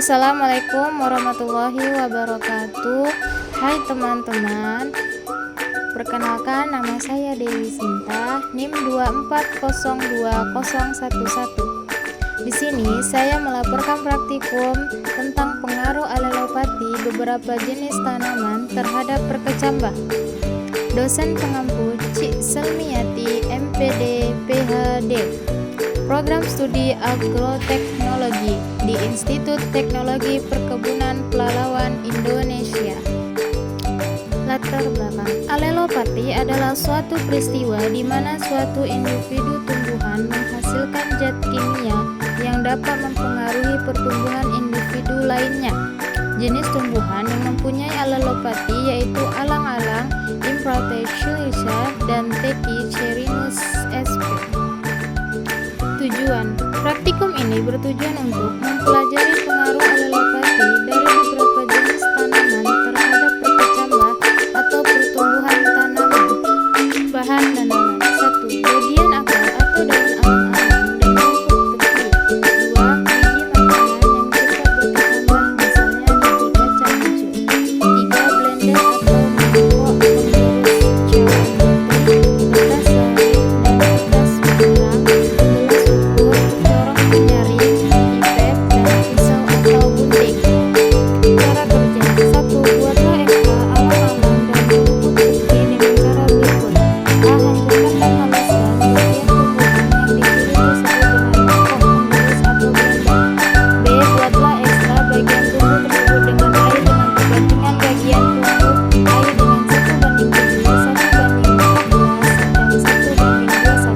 Assalamualaikum warahmatullahi wabarakatuh. Hai teman-teman, perkenalkan nama saya Dewi Sinta, NIM 2402011. Di sini saya melaporkan praktikum tentang pengaruh alelopati beberapa jenis tanaman terhadap berkecambah. Dosen pengampu Cik Selmiati, MPD, PhD, Program Studi Agroteknologi di Institut Teknologi Perkebunan Pelalawan Indonesia. Latar belakang: alelopati adalah suatu peristiwa di mana suatu individu tumbuhan menghasilkan zat kimia yang dapat mempengaruhi pertumbuhan individu lainnya. Jenis tumbuhan yang mempunyai alelopati yaitu alang-alang, Improtechulica, dan Tachycerinus sp. Tujuan praktikum ini bertujuan untuk mempelajari pengaruh alelopati dari beberapa jenis tanaman terhadap berkecambah atau pertumbuhan tanaman. Bahan tanaman: 1. Bagian akar atau daun alang-alang dan rumput kecil. 2. Biji makanan yang cepat berkecambah, misalnya biji kacang hijau. 3. Blender atau mangkok pengurus cawan putih, kertas lain, dan kertas pengurang, gelas ukur, corong penyaring, pipet, dan pisau atau gunting. Cara kerja: 1. Buatlah ekstra alang-alang dan rumput kecil dengan cara berikut. A. Hancurkan dan haluskan bagian tumbuhan yang dipilih tersebut dengan mangkok pengurus atau blender. B. Buatlah ekstra bagian tumbuh tersebut dengan air dengan perbandingan bagian tumbuh air dengan 1:7, 1:14, dan 1:21.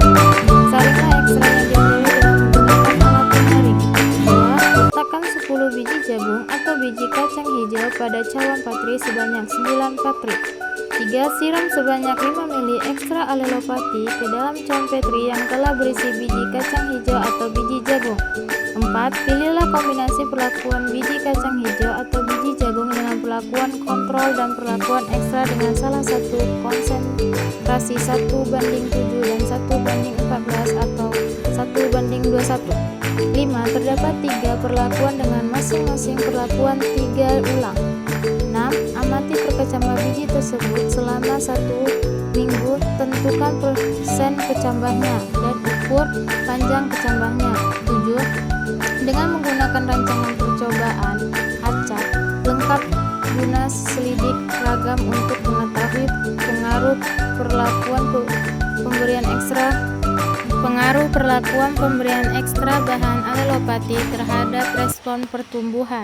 Saringlah ekstra yang dipilih dengan menggunakan alat penyaring. 2. Letakkan 10 biji jagung atau biji kacang hijau pada cawan patri sebanyak 9 patri. 3. Siram sebanyak 5 ml ekstra alelopati ke dalam cawan petri yang telah berisi biji kacang hijau atau biji jagung. 4. Pilihlah kombinasi perlakuan biji kacang hijau atau biji jagung dengan perlakuan kontrol dan perlakuan ekstra dengan salah satu konsentrasi 1:7 dan 1:14 atau 1:21. 5. Terdapat 3 perlakuan dengan masing-masing perlakuan 3 ulang. 6. Amati perkecambah biji tersebut selama 1 minggu. Tentukan persen kecambahnya dan ukur panjang kecambahnya. 7. Dengan menggunakan rancangan percobaan acak lengkap guna selidik ragam untuk mengetahui pengaruh pemberian ekstra bahan alelopati terhadap respon pertumbuhan.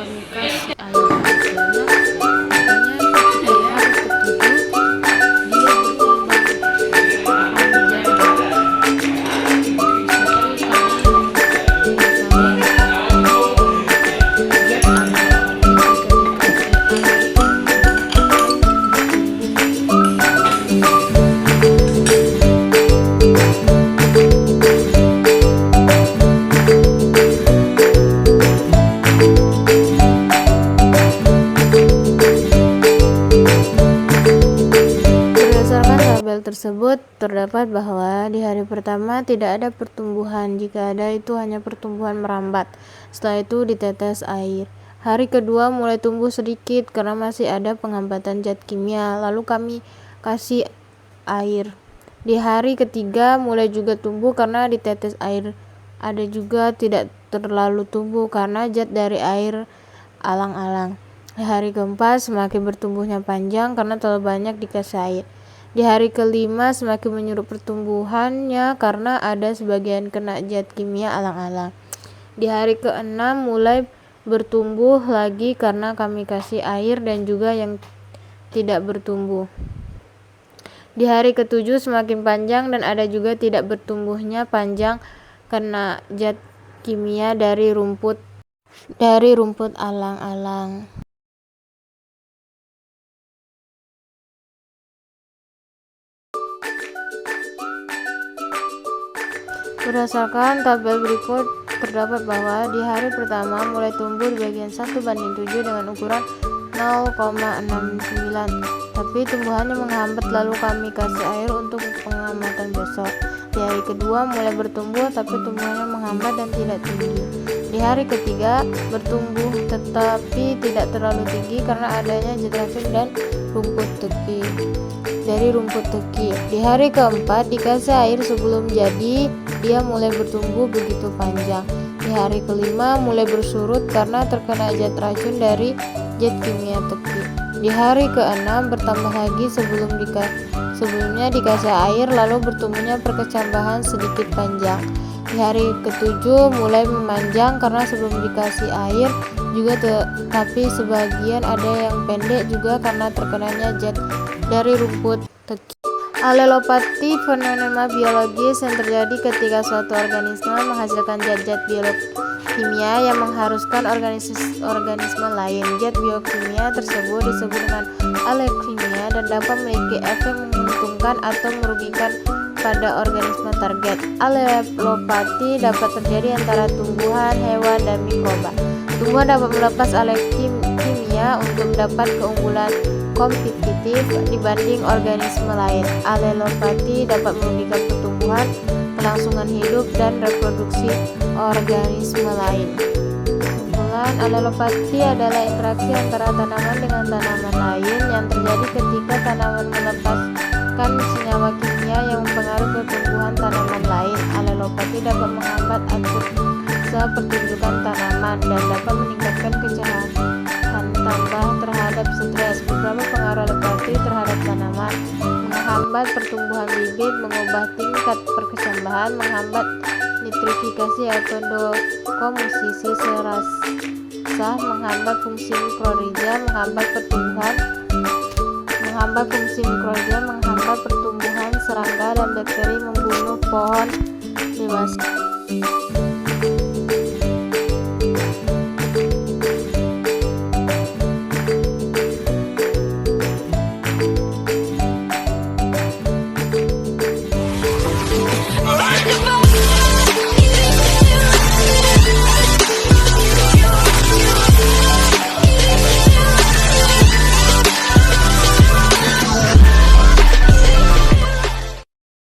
kami kasih air banyak, makanya di hari ketujuh dia berkembang panjang. Berdasarkan tabel tersebut, terdapat bahwa di hari pertama tidak ada pertumbuhan, jika ada itu hanya pertumbuhan merambat. Setelah itu ditetes air. Hari kedua mulai tumbuh sedikit karena masih ada penghambatan zat kimia, lalu kami kasih air. Di hari ketiga mulai juga tumbuh karena ditetes air. Ada juga tidak terlalu tumbuh karena zat dari air alang-alang. Di hari keempat semakin bertumbuhnya panjang karena terlalu banyak dikasih air. Di hari kelima semakin menyurut pertumbuhannya karena ada sebagian kena zat kimia alang-alang. Di hari keenam mulai bertumbuh lagi karena kami kasih air dan juga yang tidak bertumbuh. Di hari ketujuh semakin panjang dan ada juga tidak bertumbuhnya panjang kena zat kimia dari rumput alang-alang. Berdasarkan tabel berikut, terdapat bahwa di hari pertama mulai tumbuh di bagian 1:7 dengan ukuran 0,69, tapi tumbuhannya menghambat lalu kami kasih air untuk pengamatan besok. Di hari kedua mulai bertumbuh tapi tumbuhannya menghambat dan tidak tinggi. Di hari ketiga bertumbuh tetapi tidak terlalu tinggi karena adanya zat racun dan rumput teki. Di hari keempat dikasih air sebelum jadi, dia mulai bertumbuh begitu panjang. Di hari kelima mulai bersurut karena terkena zat racun dari zat kimia teki. Di hari keenam bertambah lagi sebelumnya dikasih air lalu bertumbuhnya perkecambahan sedikit panjang. Di hari ketujuh mulai memanjang karena sebelum dikasih air juga tapi sebagian ada yang pendek juga karena terkenanya zat dari rumput teki. Alelopati fenomena biologis yang terjadi ketika suatu organisme menghasilkan zat-zat biokimia yang mengharuskan organisme lain. Zat biokimia tersebut disebut dengan alekimia dan dapat memiliki efek menguntungkan atau merugikan pada organisme target. Alelopati dapat terjadi antara tumbuhan, hewan, dan mikroba. Tumbuhan dapat melepas alekimia untuk mendapat keunggulan kompetitif dibanding organisme lain. Alelopati dapat merugikan pertumbuhan, kelangsungan hidup, dan reproduksi organisme lain. Kesimpulan, alelopati adalah interaksi antara tanaman dengan tanaman lain yang terjadi ketika tanaman melepaskan senyawa kimia yang mempengaruhi pertumbuhan tanaman lain. Alelopati dapat menghambat usaha pertunjukan tanaman dan dapat meningkatkan kecerahan tambah terhadap stres. Beberapa pengaruh alelopati terhadap tanaman: menghambat pertumbuhan bibit, mengubah tingkat perkecambahan, menghambat nitrifikasi atau dekomposisi serasa, menghambat fungsi mikrorhiza, menghambat pertumbuhan serangga dan bakteri, membunuh pohon dewasa.